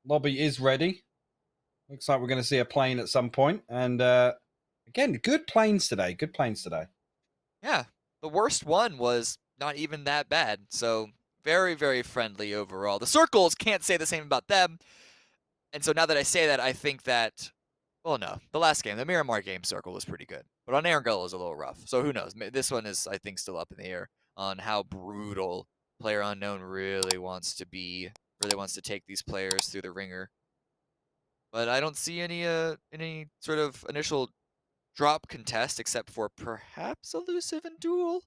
Lobby is ready. Looks like we're going to see a plane at some point. And again, good planes today. Good planes today. Yeah, the worst one was not even that bad. So very, very friendly overall. The circles can't say the same about them. And so now that I say that, I think that, well, no, the last game, the Miramar game circle was pretty good. But on Erangel was a little rough. So who knows? This one is, I think, still up in the air on how brutal Player Unknown really wants to be, really wants to take these players through the ringer. But I don't see any sort of initial drop contest except for perhaps Elusive and Duel.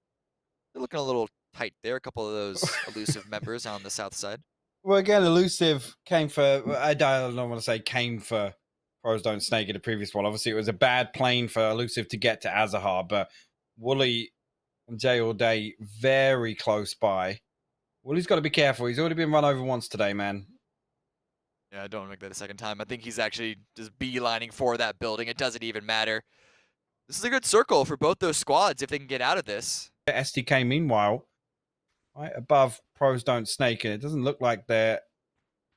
They're looking a little tight there. A couple of those Elusive members on the south side. Well, again, Elusive came for, I don't want to say came for Pros Don't Snake in the previous one. Obviously, it was a bad plane for Elusive to get to Azahar, but Wooly and Jay All Day very close by. Wooly's got to be careful. He's already been run over once today, man. Yeah, I don't want to make that a second time. I think he's actually just beelining for that building. It doesn't even matter. This is a good circle for both those squads if they can get out of this. STK, meanwhile, right above Pros Don't Snake, and it doesn't look like they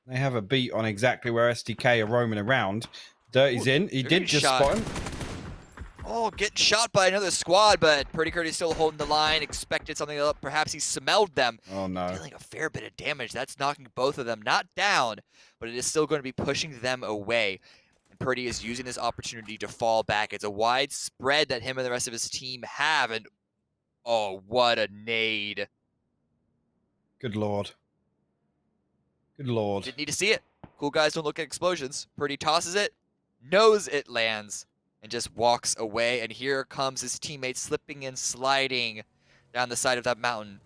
have a beat on exactly where STK are roaming around. Dirty's in. He did just spot him. Oh, getting shot by another squad, but Pretty Curdy's still holding the line. Expected something up. Perhaps he smelled them. Oh, no. Dealing a fair bit of damage. That's knocking both of them not down, but it is still going to be pushing them away. And Purdy is using this opportunity to fall back. It's a wide spread that him and the rest of his team have, and oh, what a nade. Good lord. Good lord. Didn't need to see it. Cool guys don't look at explosions. Purdy tosses it, knows it lands, and just walks away. And here comes his teammate slipping and sliding down the side of that mountain.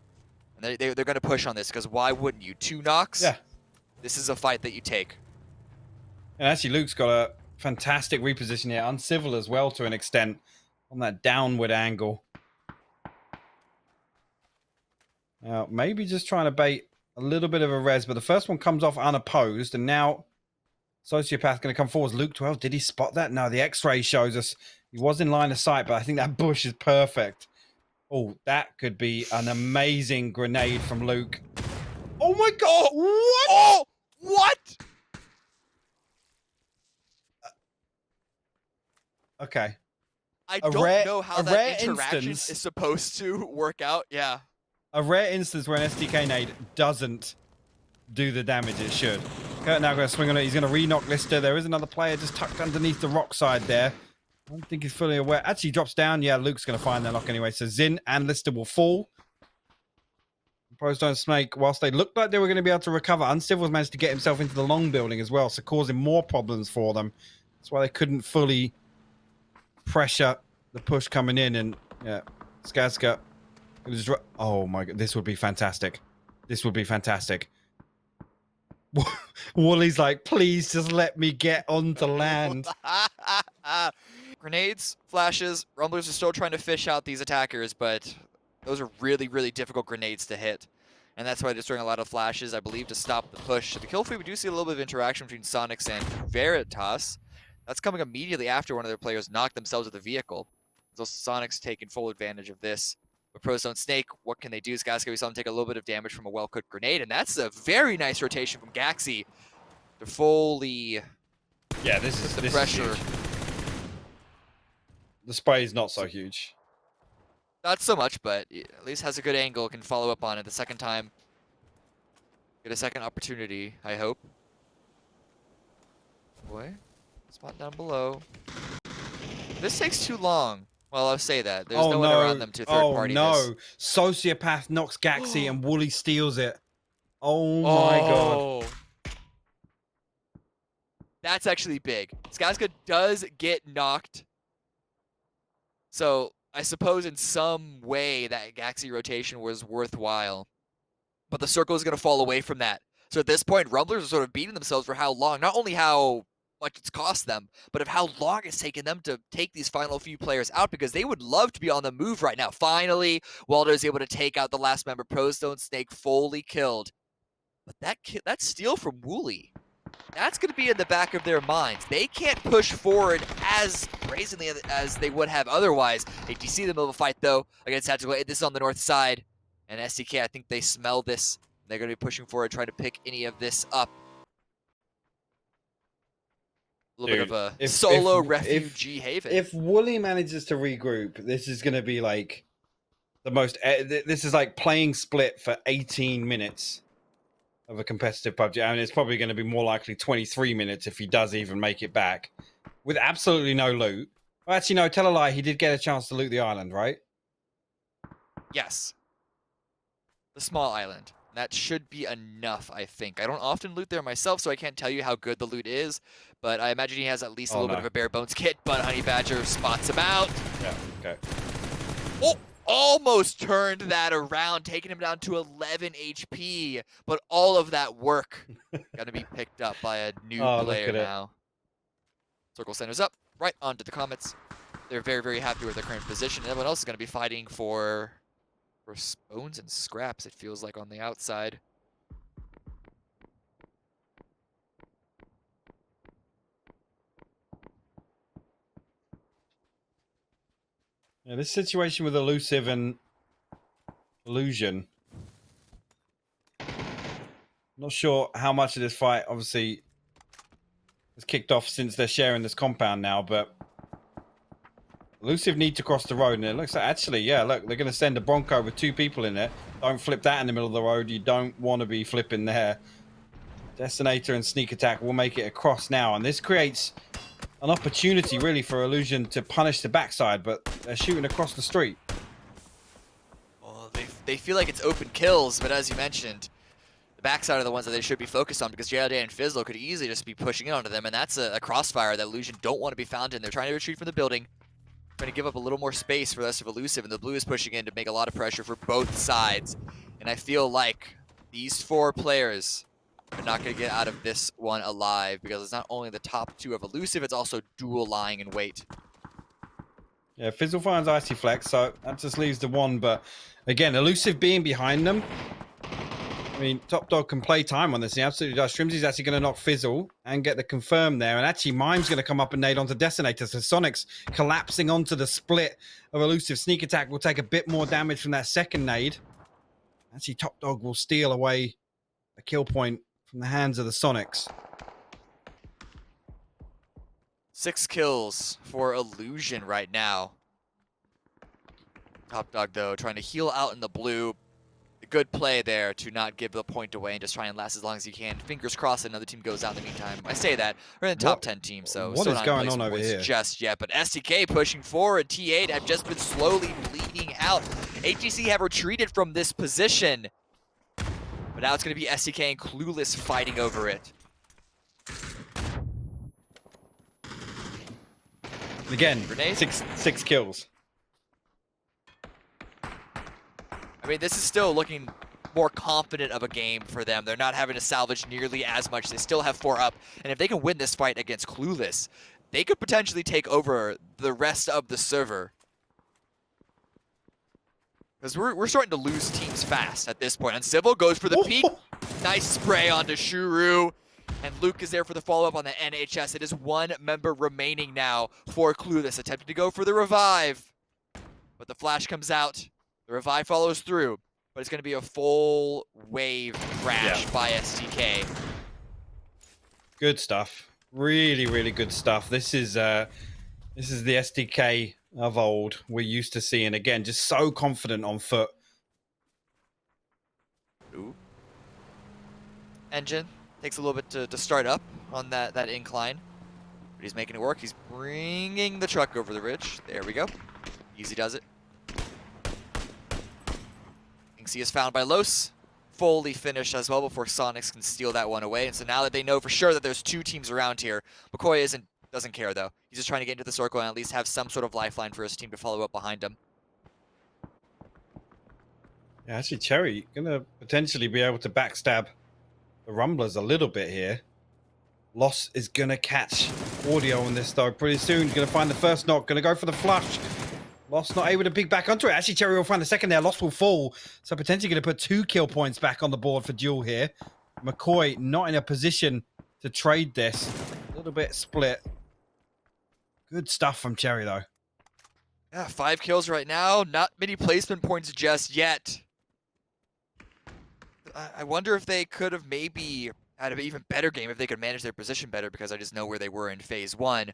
And they're going to push on this, because why wouldn't you? 2 knocks? Yeah. This is a fight that you take. And actually, Luke's got a fantastic reposition here. Uncivil as well, to an extent, on that downward angle. Now, maybe just trying to bait a little bit of a res, but the first one comes off unopposed, and now Sociopath going to come forward. Luke 12, did he spot that? No, the X-ray shows us he was in line of sight, but I think that bush is perfect. Oh, that could be an amazing grenade from Luke. Oh my god! What? Oh! What? Okay. I don't know how that interaction is supposed to work out. Yeah. A rare instance where an STK nade doesn't do the damage it should. Kurt now going to swing on it. He's going to re-knock Lister. There is another player just tucked underneath the rock side there. I don't think he's fully aware. Actually, he drops down. Yeah, Luke's going to find that knock anyway. So Zin and Lister will fall. Pros Don't Snake, whilst they looked like they were going to be able to recover, Uncivil's managed to get himself into the long building as well, so causing more problems for them. That's why they couldn't fully pressure the push coming in. And yeah, Skazka. Oh my god, this would be fantastic. This would be fantastic. Wooly's like, please just let me get onto land. Grenades, flashes, Rumblers are still trying to fish out these attackers, but those are really, really difficult grenades to hit. And that's why they're throwing a lot of flashes, I believe, to stop the push. The kill feed, we do see a little bit of interaction between Sonics and Veritas. That's coming immediately after one of their players knocked themselves with the vehicle. So Sonics taking full advantage of this. But Pros Don't Snake, what can they do? Skaska, we saw them take a little bit of damage from a well-cooked grenade, and that's a very nice rotation from Gaxi to fully yeah, this is the pressure. Is the spray is not so huge. Not so much, but at least has a good angle, can follow up on it the second time. Get a second opportunity, I hope. Boy, spot down below. This takes too long. Well, I'll say that. There's no one around them to third party this. Oh, no. Sociopath knocks Gaxi and Wooly steals it. Oh, my god. That's actually big. Skazka does get knocked. So, I suppose in some way that Gaxi rotation was worthwhile. But the circle is going to fall away from that. So at this point, Rumblers are sort of beating themselves for how long. Not only how much it's cost them, but of how long it's taken them to take these final few players out, because they would love to be on the move right now. Finally, Waldo is able to take out the last member. Pros Don't Snake fully killed. But that steal from Wooly, that's going to be in the back of their minds. They can't push forward as brazenly as they would have otherwise. ATC in the middle of a fight, though, against Tactical. This is on the north side. And STK, I think they smell this. They're going to be pushing forward, trying to pick any of this up. A little bit of a If solo if refugee haven. if Wooly manages to regroup, this is going to be like the most. This is like playing Split for 18 minutes of a competitive PUBG. I mean, it's probably going to be more likely 23 minutes if he does even make it back with absolutely no loot. Well, actually, no, tell a lie. He did get a chance to loot the island, right? Yes. The small island. That should be enough, I think. I don't often loot there myself, so I can't tell you how good the loot is, but I imagine he has at least a little bit of a bare bones kit, but Honey Badger spots him out. Yeah, okay. Oh, almost turned that around, taking him down to 11 HP, but all of that work gonna be picked up by a new player now. Circle centers up, right onto the Comets. They're very, very happy with their current position. Everyone else is gonna be fighting for bones and scraps, it feels like, on the outside. Yeah, this situation with Elusive and Illusion. Not sure how much of this fight, obviously, has kicked off since they're sharing this compound now, but Elusive need to cross the road, and it looks like, actually, yeah, look, they're going to send a Bronco with 2 people in it. Don't flip that in the middle of the road. You don't want to be flipping there. Detonator and Sneak Attack will make it across now, and this creates an opportunity, really, for Illusion to punish the backside, but they're shooting across the street. Well, they feel like it's open kills, but as you mentioned, the backside are the ones that they should be focused on, because JLJ and Fizzlo could easily just be pushing in onto them, and that's a crossfire that Illusion don't want to be found in. They're trying to retreat from the building, trying to give up a little more space for the rest of Elusive, and the blue is pushing in to make a lot of pressure for both sides. And I feel like these 4 players are not going to get out of this one alive, because it's not only the top 2 of Elusive, it's also dual lying in wait. Yeah, Fizzle finds Icy Flex, so that just leaves the 1, but again, Elusive being behind them, I mean, Top Dog can play time on this. He absolutely does. Shrimsy's actually going to knock Fizzle and get the confirm there. And actually, Mime's going to come up and nade onto Detonator. So Sonic's collapsing onto the split of Elusive. Sneak Attack will take a bit more damage from that second nade. Actually, Top Dog will steal away a kill point from the hands of the Sonics. 6 kills for Illusion right now. Top Dog, though, trying to heal out in the blue. A good play there to not give the point away and just try and last as long as you can. Fingers crossed another team goes out in the meantime. I say that. We're in the top 10 team, so what is going on over here? Just yet, but STK pushing forward. T8 have just been slowly bleeding out. HGC have retreated from this position, but now it's going to be STK and Clueless fighting over it. Again, Grenade? six kills. I mean, this is still looking more confident of a game for them. They're not having to salvage nearly as much. They still have 4 up. And if they can win this fight against Clueless, they could potentially take over the rest of the server. Because we're starting to lose teams fast at this point. And Civil goes for the peek. Nice spray onto Shuru. And Luke is there for the follow-up on the NHS. It is 1 member remaining now for Clueless, attempting to go for the revive. But the flash comes out. The revive follows through, but it's going to be a full wave crash by STK. Good stuff. Really, really good stuff. This is the STK of old we're used to seeing. Again, just so confident on foot. Ooh. Engine takes a little bit to start up on that incline, but he's making it work. He's bringing the truck over the ridge. There we go. Easy does it. He is found by Los, fully finished as well before Sonics can steal that one away. And so now that they know for sure that there's 2 teams around here, McCoy doesn't care though. He's just trying to get into the circle and at least have some sort of lifeline for his team to follow up behind him. Yeah, actually, Cherry gonna potentially be able to backstab the Rumblers a little bit here. Loss is gonna catch audio on this though pretty soon. Gonna find the first knock. Gonna go for the flush. Lost not able to pick back onto it. Actually, Cherry will find the second there. Lost will fall. So potentially going to put 2 kill points back on the board for Duel here. McCoy not in a position to trade this. A little bit split. Good stuff from Cherry, though. Yeah, 5 kills right now. Not many placement points just yet. I wonder if they could have maybe had an even better game if they could manage their position better, because I just know where they were in phase 1.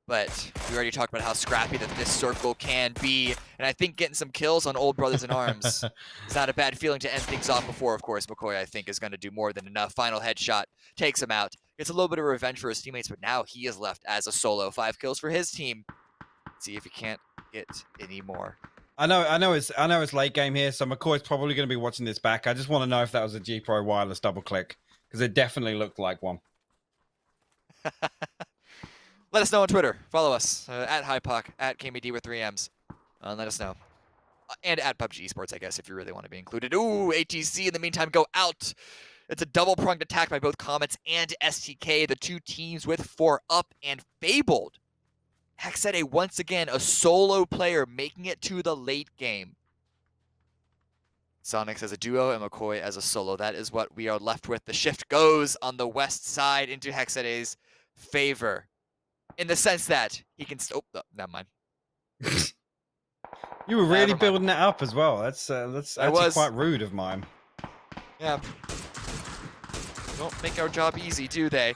But we already talked about how scrappy that this circle can be, and I think getting some kills on old brothers in arms is not a bad feeling to end things off before. Of course, McCoy, I think, is going to do more than enough. Final headshot takes him out. Gets a little bit of revenge for his teammates, but now he is left as a solo. 5 kills for his team. Let's see if he can't get any more. I know it's late game here, so McCoy's probably going to be watching this back. I just want to know if that was a G Pro wireless double click, because it definitely looked like one. Let us know on Twitter. Follow us at HighPuck, at KMD with 3Ms. Let us know. And at PUBG Esports, I guess, if you really want to be included. Ooh, ATC in the meantime go out. It's a double-pronged attack by both Comets and STK, the 2 teams with 4 up and Fabled. Hexade once again, a solo player making it to the late game. Sonics as a duo and McCoy as a solo. That is what we are left with. The shift goes on the west side into Hexade's favor. In the sense that he can still... Oh, never mind. You were really building that up as well. That's actually quite rude of mine. Yeah. Don't make our job easy, do they?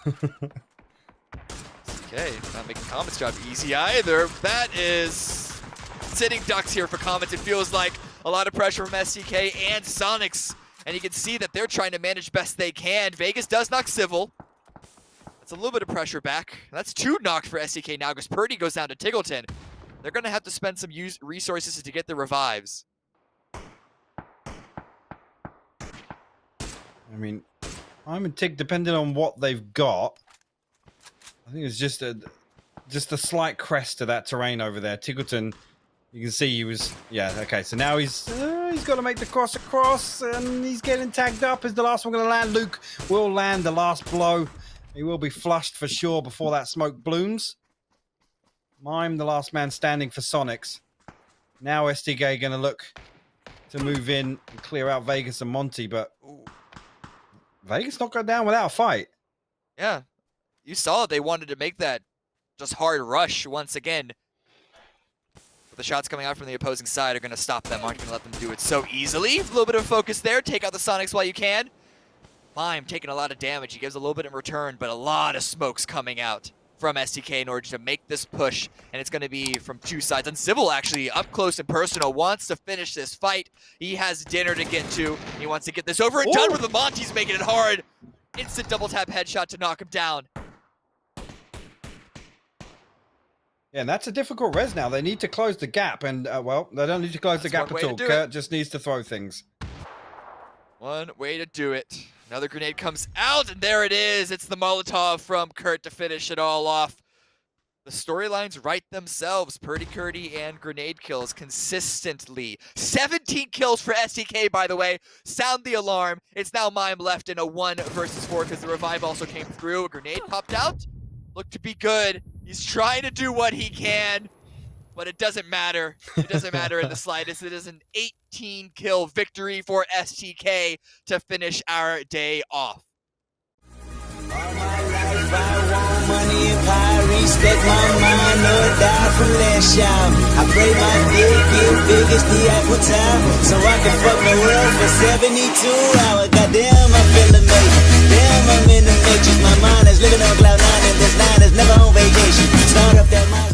Okay, not making Comet's job easy either. That is sitting ducks here for Comets. It feels like a lot of pressure from STK and Sonics. And you can see that they're trying to manage best they can. Vegas does knock Civil. That's a little bit of pressure back. That's 2 knocked for STK now because Purdy goes down to Tiggleton. They're going to have to spend some resources to get the revives. I mean, I'm and Tig, depending on what they've got, I think it's just a slight crest to that terrain over there. Tiggleton, you can see he was, yeah, okay. So now he's got to make the cross across, and he's getting tagged up. Is the last one going to land? Luke will land the last blow. He will be flushed for sure before that smoke blooms. Mime, the last man standing for Sonics. Now STK going to look to move in and clear out Vegas and Monty, but Vegas not going down without a fight. Yeah, you saw they wanted to make that just hard rush once again. But the shots coming out from the opposing side are going to stop them, aren't going to let them do it so easily. A little bit of focus there. Take out the Sonics while you can. Mime taking a lot of damage. He gives a little bit in return, but a lot of smokes coming out from STK in order to make this push. And it's going to be from 2 sides. And Civil actually up close and personal wants to finish this fight. He has dinner to get to. He wants to get this over and done with. The Monty's making it hard. Instant double tap headshot to knock him down. Yeah, and that's a difficult res now. They need to close the gap. And, well, they don't need to close the gap at all. Kurt just needs to throw things. One way to do it. Another grenade comes out, and there it is. It's the Molotov from Kurt to finish it all off. The storylines write themselves. Purdy Curdy and grenade kills consistently. 17 kills for STK, by the way. Sound the alarm. It's now Mime left in a 1 versus 4 because the revive also came through. A grenade popped out. Looked to be good. He's trying to do what he can, but it doesn't matter. It doesn't matter in the slightest. It is an 18-kill victory for STK to finish our day off. All my life I want money and power, respect my mind, no doubt from last y'all. I pray my dick get big as the Eiffel Tower, so I can fuck the world for 72 hours. Goddamn, I feel amazing. Damn, I'm in the matrix. My mind is living on cloud 9, and this 9 is never on vacation. Start up that mind.